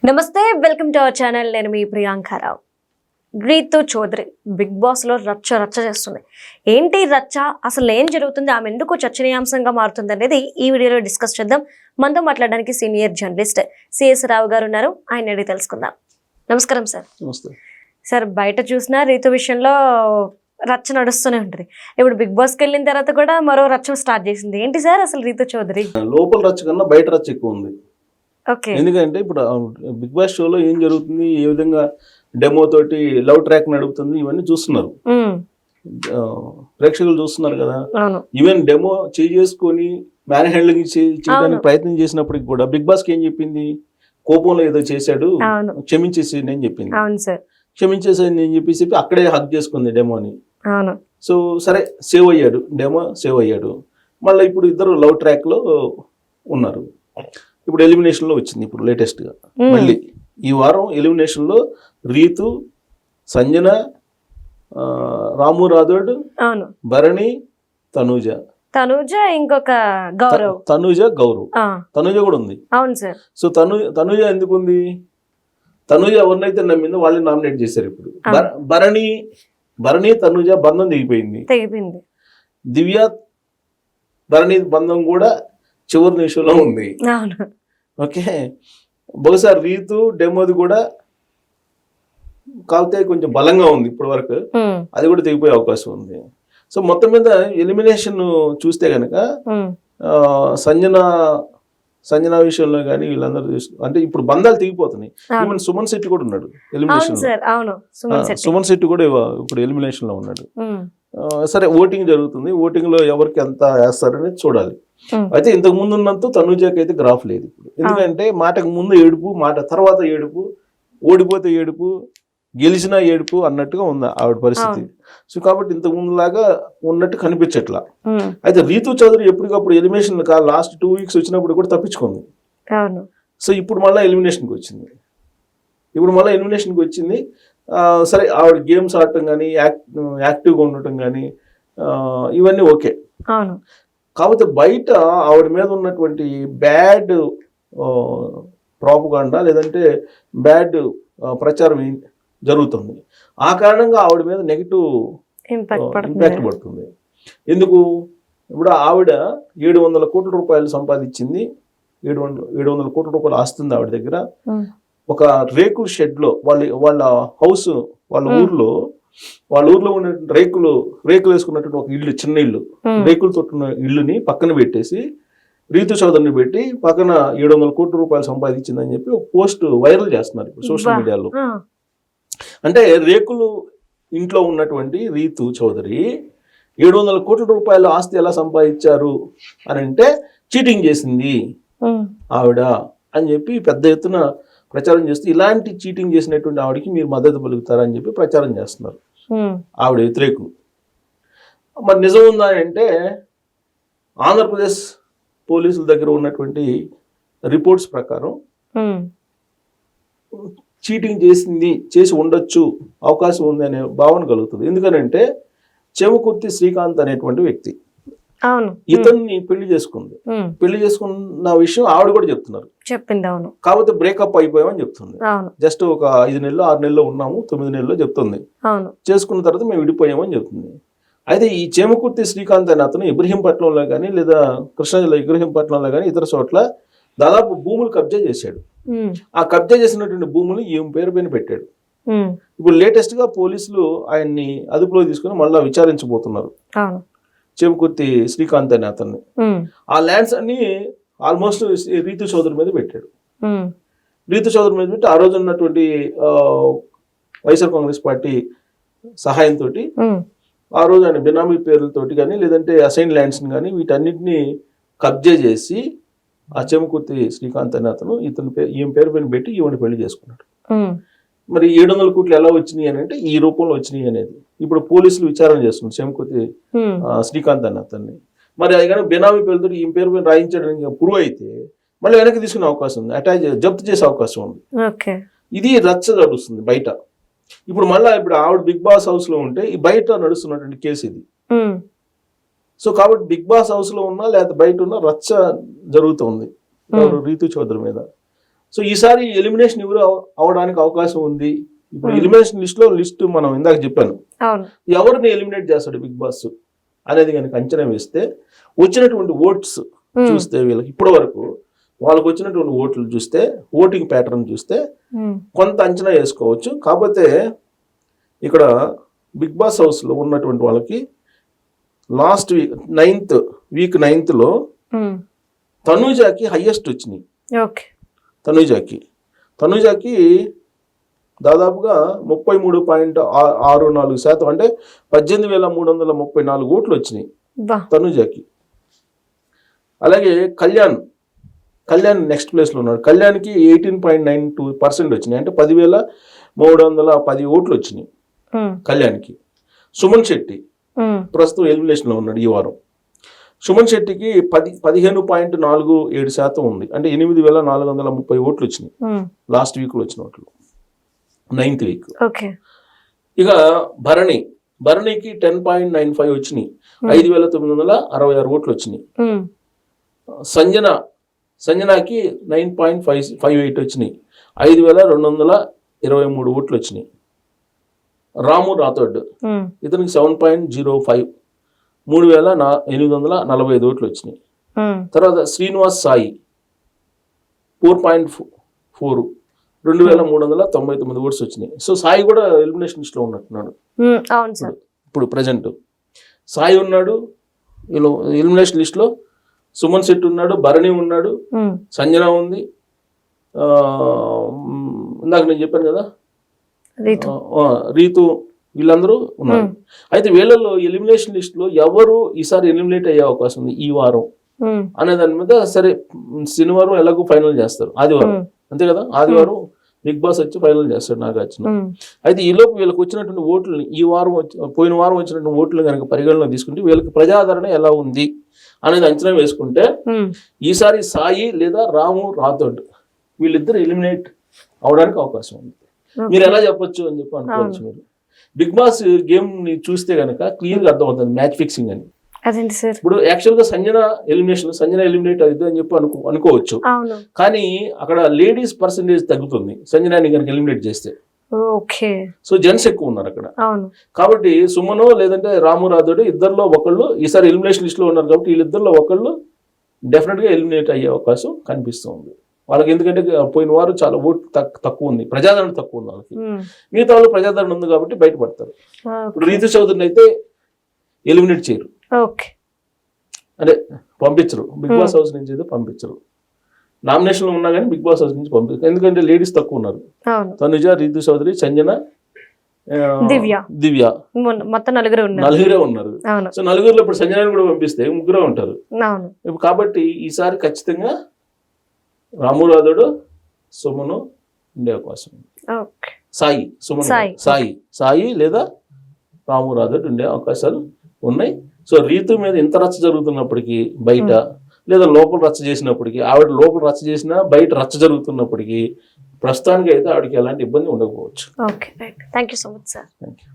నమస్తే, welcome to our channel. నేను మీ Priyanka Rao. Ritu Chowdary big boss లో రచ్చ చేస్తుంది. ఏంటి రచ్చ, అసలు ఏం జరుగుతుంది, ఆమె ఎందుకు చర్చనీయాంశంగా మారుతుంది అనేది ఈ వీడియోలో డిస్కస్ చేద్దాం. మనతో మాట్లాడడానికి సీనియర్ జర్నలిస్ట్ సిఎస్ రావు గారు ఉన్నారు, ఆయన అడిగి తెలుసుకుందాం. నమస్కారం సార్. సార్, బయట చూసినా రీతు విషయంలో రచ్చ నడుస్తూనే ఉంటుంది. ఇప్పుడు బిగ్ బాస్కి వెళ్ళిన తర్వాత కూడా మరో రచ్చ స్టార్ట్ చేసింది. ఏంటి సార్ అసలు రీతు చౌదరి? లోపల రచ్చ కన్నా బయట రచ్చ ఎక్కువ ఉంది. ఎందుకంటే ఇప్పుడు బిగ్ బాస్ షోలో ఏం జరుగుతుంది, ఏ విధంగా డెమో తోటి లవ్ ట్రాక్ నడుపుతుంది, ఇవన్నీ చూస్తున్నారు, ప్రేక్షకులు చూస్తున్నారు కదా. ఈవెన్ డెమో చేసుకొని మ్యాన్ హ్యాండ్లింగ్ చేయడానికి ప్రయత్నం చేసినప్పటికి కూడా బిగ్ బాస్ కి ఏం చెప్పింది, కోపంలో ఏదో చేశాడు, క్షమించేసి నేను చెప్పింది, క్షమించేసి నేను చెప్పేసి అక్కడే హక్ చేసుకుంది డెమోని. సో సరే, సేవ్ అయ్యాడు, డెమో సేవ్ అయ్యాడు. మళ్ళీ ఇప్పుడు ఇద్దరు లవ్ ట్రాక్ లో ఉన్నారు. ఇప్పుడు ఎలిమినేషన్ లో వచ్చింది, ఇప్పుడు లేటెస్ట్ గా మళ్ళీ ఈ వారం ఎలిమినేషన్ లో రీతు, సంజన, రాము రాథోడ్, భరణి, తనూజ ఇంకొక గౌరవ్, తనూజ కూడా ఉంది. అవును సార్. సో తనూజ ఎందుకు ఉంది? తనూజ ఎవరినైతే నమ్మిందో వాళ్ళని నామినేట్ చేశారు. ఇప్పుడు భరణి తనూజ బంధం తెగిపోయింది. దివ్య భరణి బంధం కూడా చివరి నిమిషంలో ఉంది. ఓకే, బహుశా రీతు డెమోది కూడా కాకపోతే కొంచెం బలంగా ఉంది ఇప్పటి వరకు, అది కూడా తెగిపోయే అవకాశం ఉంది. సో మొత్తం మీద ఎలిమినేషన్ చూస్తే గనక సంజన విషయంలో కానీ వీళ్ళందరూ అంటే ఇప్పుడు బంధాలు తెగిపోతున్నాయి. ఈవెన్ సుమన్ శెట్టి కూడా ఉన్నాడు ఎలిమినేషన్ లో. సుమన్ శెట్టి కూడా ఇప్పుడు ఎలిమినేషన్ లో ఉన్నాడు. సరే, ఓటింగ్ జరుగుతుంది, ఓటింగ్ లో ఎవరికి ఎంత వేస్తారనేది చూడాలి. అయితే ఇంతకు ముందు ఉన్నంత తనూజకి అయితే గ్రాఫ్ లేదు ఇప్పుడు. ఎందుకంటే మాటకు ముందు ఏడుపు, మాట తర్వాత ఏడుపు, ఓడిపోతే ఏడుపు, గెలిచినా ఏడుపు అన్నట్టుగా ఉంది ఆవిడ పరిస్థితి. సో కాబట్టి ఇంతకు ముందు లాగా ఉన్నట్టు కనిపించట్లా. అయితే రీతు చౌదరి ఎప్పటికప్పుడు ఎలిమినేషన్ లాస్ట్ 2 weeks వచ్చినప్పుడు కూడా తప్పించుకుంది. సో ఇప్పుడు మళ్ళీ ఎలిమినేషన్కి వచ్చింది. సరే, ఆవిడ గేమ్స్ ఆడటం కానీ, యాక్టివ్గా ఉండటం కానీ ఇవన్నీ ఓకే. కాకపోతే బయట ఆవిడ మీద ఉన్నటువంటి బ్యాడ్ ప్రాపగాండా లేదంటే బ్యాడ్ ప్రచారం జరుగుతుంది. ఆ కారణంగా ఆవిడ మీద నెగిటివ్ ఇంపాక్ట్ పడుతుంది. ఎందుకు? ఇప్పుడు ఆవిడ 700 కోట్ల రూపాయలు సంపాదించింది, 700 కోట్ల రూపాయలు ఆస్తుంది ఆవిడ దగ్గర. ఒక రేకుల షెడ్ లో వాళ్ళ హౌస్, వాళ్ళ ఊర్లో ఉన్న రేకులు వేసుకున్నటువంటి ఒక ఇల్లు, చిన్న ఇల్లు, రేకులతో ఉన్న ఇల్లుని పక్కన పెట్టేసి రీతు చౌదరిని పెట్టి పక్కన 700 కోట్ల రూపాయలు సంపాదించిందని చెప్పి ఒక పోస్ట్ వైరల్ చేస్తున్నారు ఇప్పుడు సోషల్ మీడియాలో. అంటే రేకులు ఇంట్లో ఉన్నటువంటి రీతు చౌదరి 700 కోట్ల రూపాయల ఆస్తి ఎలా సంపాదించారు అని అంటే చీటింగ్ చేసింది ఆవిడ అని చెప్పి పెద్ద ఎత్తున ప్రచారం చేస్తూ, ఇలాంటి చీటింగ్ చేసినటువంటి ఆవిడకి మీరు మద్దతు పలుకుతారని చెప్పి ప్రచారం చేస్తున్నారు ఆవిడ వ్యతిరేకులు. మరి నిజం ఉందా అంటే ఆంధ్రప్రదేశ్ పోలీసుల దగ్గర ఉన్నటువంటి రిపోర్ట్స్ ప్రకారం చీటింగ్ చేసి ఉండొచ్చు, అవకాశం ఉంది అనే భావన కలుగుతుంది. ఎందుకనంటే చెమకుర్తి శ్రీకాంత్ అనేటువంటి వ్యక్తి ఇతన్ని పెళ్లి చేసుకున్న విషయం ఆవిడ కూడా చెప్పింది. కాకపోతే బ్రేకప్ అయిపోయామని చెప్తుంది. జస్ట్ ఒక 5 నెలలు 6 నెలలు ఉన్నాము, 9 నెలలు చెప్తుంది. చేసుకున్న తర్వాత మేము విడిపోయామని చెప్తుంది. అయితే ఈ చేమకుర్తి శ్రీకాంత్ అనే అతను ఇబ్రహీంపట్నంలో కానీ లేదా కృష్ణా జిల్లా ఇబ్రహీంపట్నంలో కానీ ఇతర చోట్ల దాదాపు భూములు కబ్జా చేశాడు. ఆ కబ్జా చేసినటువంటి భూములు ఈమె పేరు పైన పెట్టాడు. ఇప్పుడు లేటెస్ట్ గా పోలీసులు ఆయన్ని అదుపులో తీసుకుని మళ్ళా విచారించబోతున్నారు, చేమకుర్తి శ్రీకాంత్ అనే అతన్ని. ఆ ల్యాండ్స్ అన్ని ఆల్మోస్ట్ రీతు చౌదరి మీద పెట్టాడు. రీతు చౌదరి మీద పెట్టి ఆ రోజు ఉన్నటువంటి వైఎస్ఆర్ కాంగ్రెస్ పార్టీ సహాయంతో ఆ రోజు ఆయన బినామీ పేర్లతోటి కానీ లేదంటే అసైన్ ల్యాండ్స్ కానీ వీటన్నిటిని కబ్జా చేసి ఆ చెమకుర్తి శ్రీకాంత్ అనే అతను ఈమె పేరు పైన పెట్టి ఈవిని పెళ్లి చేసుకున్నాడు. మరి 700 కోట్లు ఎలా వచ్చినాయి అని అంటే ఈ రూపంలో వచ్చినాయి అనేది ఇప్పుడు పోలీసులు విచారణ చేస్తున్నారు చెమకుర్తి శ్రీకాంత్ అనే అతన్ని. మరి అది కానీ బినామీ పేరుతో ఈ పేరు పైన రాయించడానికి ప్రూవ్ అయితే మళ్ళీ వెనక్కి తీసుకునే అవకాశం ఉంది, జప్తు చేసే అవకాశం ఉంది. ఇది రచ్చ నడుస్తుంది బయట. ఇప్పుడు ఆవిడ బిగ్ బాస్ హౌస్ లో ఉంటే ఈ బయట నడుస్తున్నటువంటి కేసు ఇది. సో కాబట్టి బిగ్ బాస్ హౌస్ లో ఉన్నా లేదా బయట ఉన్నా రచ్చ జరుగుతుంది రీతు చౌదరి మీద. సో ఈసారి ఎలిమినేషన్ ఎవరు అవడానికి అవకాశం ఉంది? ఇప్పుడు ఎలిమినేషన్ లిస్ట్ మనం ఇందాక చెప్పాను, అవును. ఎవరిని ఎలిమినేట్ చేస్తాడు బిగ్ బాస్ అనేది కనుక అంచనా వేస్తే వచ్చినటువంటి ఓట్స్ చూస్తే వీళ్ళకి ఇప్పటి వరకు వాళ్ళకి వచ్చినటువంటి ఓట్లు చూస్తే, ఓటింగ్ ప్యాటర్న్ చూస్తే కొంత అంచనా వేసుకోవచ్చు. కాకపోతే ఇక్కడ బిగ్ బాస్ హౌస్ లో ఉన్నటువంటి వాళ్ళకి లాస్ట్ వీక్ 9th తనూజాకి హైయెస్ట్ వచ్చినాయి. తనూజాకి దాదాపుగా 33.64% అంటే 18,334 ఓట్లు వచ్చినాయి తనూజాకి. అలాగే కళ్యాణ్ నెక్స్ట్ ప్లేస్ లో ఉన్నాడు. కళ్యాణ్కి 18.92% వచ్చినాయి, అంటే 10,310 ఓట్లు వచ్చినాయి కళ్యాణ్కి. సుమన్ శెట్టి ప్రస్తుతం ఎలిమినేషన్ లో ఉన్నాడు ఈ వారం. సుమన్ శెట్టికి 15.47% ఉంది, అంటే 8,430 ఓట్లు వచ్చినాయి లాస్ట్ వీక్ లో వచ్చిన ఓట్లు, 9th వీక్. ఇక భరణికి 10.95 వచ్చినాయి, 5,966 ఓట్లు వచ్చినాయి. సంజనాకి 9.58 వచ్చినాయి, 5,223 ఓట్లు వచ్చినాయి. రాము రాథోడ్ ఇతనికి 7.05, 3,845 ఓట్లు వచ్చినాయి. తర్వాత శ్రీనివాస్ సాయి 4.4, 2,399 ఓట్స్ వచ్చినాయి. సో సాయి కూడా ఎలిమినేషన్ లిస్ట్ లో ఉన్నట్టున్నాడు ఇప్పుడు ప్రజెంట్. సాయి ఉన్నాడు ఎలిమినేషన్ లిస్ట్ లో, సుమన్ శెట్టి ఉన్నాడు, భరణి ఉన్నాడు, సంజన ఉంది, ఇందాక నేను చెప్పాను కదా రీతు, వీళ్ళందరూ ఉన్నారు. అయితే వీళ్ళలో ఎలిమినేషన్ లిస్ట్ లో ఎవరు ఈసారి ఎలిమినేట్ అయ్యే అవకాశం ఉంది ఈ వారం అనే దాని మీద, సరే శనివారం ఎలాగో ఫైనల్ చేస్తారు, ఆదివారం అంతే కదా, ఆదివారం బిగ్ బాస్ వచ్చి ఫైనల్ చేస్తాడు నాగార్జున. అయితే ఈలోపు వీళ్ళకి వచ్చినటువంటి ఓట్లని పోయిన వారం వచ్చినటువంటి ఓట్లను కనుక పరిగణలో తీసుకుంటే వీళ్ళకి ప్రజాదరణ ఎలా ఉంది అనేది అంచనా వేసుకుంటే ఈసారి సాయి లేదా రాము రాథోడ్ వీళ్ళిద్దరు ఎలిమినేట్ అవడానికి అవకాశం ఉంది. మీరు ఎలా చెప్పొచ్చు అని చెప్పి అనుకోవచ్చు. మీరు బిగ్ బాస్ గేమ్ ని చూస్తే కనుక క్లియర్ గా అర్థమవుతుంది మ్యాచ్ ఫిక్సింగ్ అని. ఇప్పుడు యాక్చువల్ గా సంజన ఎలిమినేట్ అవుతుంది అని చెప్పి అనుకోవచ్చు, కానీ అక్కడ లేడీస్ పర్సంటేజ్ తగ్గుతుంది సంజనాని కనుక ఎలిమినేట్ చేస్తే. సో జెంట్స్ ఎక్కువ ఉన్నారు అక్కడ. కాబట్టి సుమను లేదంటే రాము రాథోడ్ ఇద్దరిలో ఒకళ్ళు ఈసారి ఎలిమినేషన్ లిస్ట్ లో ఉన్నారు, కాబట్టి వీళ్ళిద్దరిలో ఒకళ్ళు డెఫినెట్ గా ఎలిమినేట్ అయ్యే అవకాశం కనిపిస్తుంది వాళ్ళకి. ఎందుకంటే పోయిన వారు చాలా ఓటు తక్కువ ఉంది, ప్రజాదరణ తక్కువ ఉంది వాళ్ళకి. మిగతా వాళ్ళు ప్రజాదరణ ఉంది కాబట్టి బయటపడతారు. ఇప్పుడు రీతు చౌదరిని అయితే ఎలిమినేట్ చేయరు, అంటే పంపించరు, బిగ్ బాస్ హౌస్ నుంచి అయితే పంపించరు. నామినేషన్ లో ఉన్నా కానీ బిగ్ బాస్ హౌస్ నుంచి పంపించరు, ఎందుకంటే లేడీస్ తక్కువ ఉన్నారు. తనుజ, రీతు చౌదరి, సంజన, దివ్య మొత్తం నలుగురే ఉన్నారు. సో నలుగురులో ఇప్పుడు సంజనాన్ని కూడా పంపిస్తే ముగ్గురే ఉంటారు. కాబట్టి ఈసారి ఖచ్చితంగా రాము రాథోడ్, సుమను ఉండే అవకాశం ఉంది. సాయి లేదా రాము రాథోడ్ ఉండే అవకాశాలు ఉన్నాయి. సో రీతు మీద ఇంత రచ్చ జరుగుతున్నప్పటికీ బయట, లేదా లోపల రచ్చ చేసినప్పటికీ, ఆవిడ లోపల రచ్చ చేసినా బయట రచ్చ జరుగుతున్నప్పటికీ ప్రస్తుతానికి అయితే ఆవిడకి ఎలాంటి ఇబ్బంది ఉండకపోవచ్చు. Okay, thank you so much sir.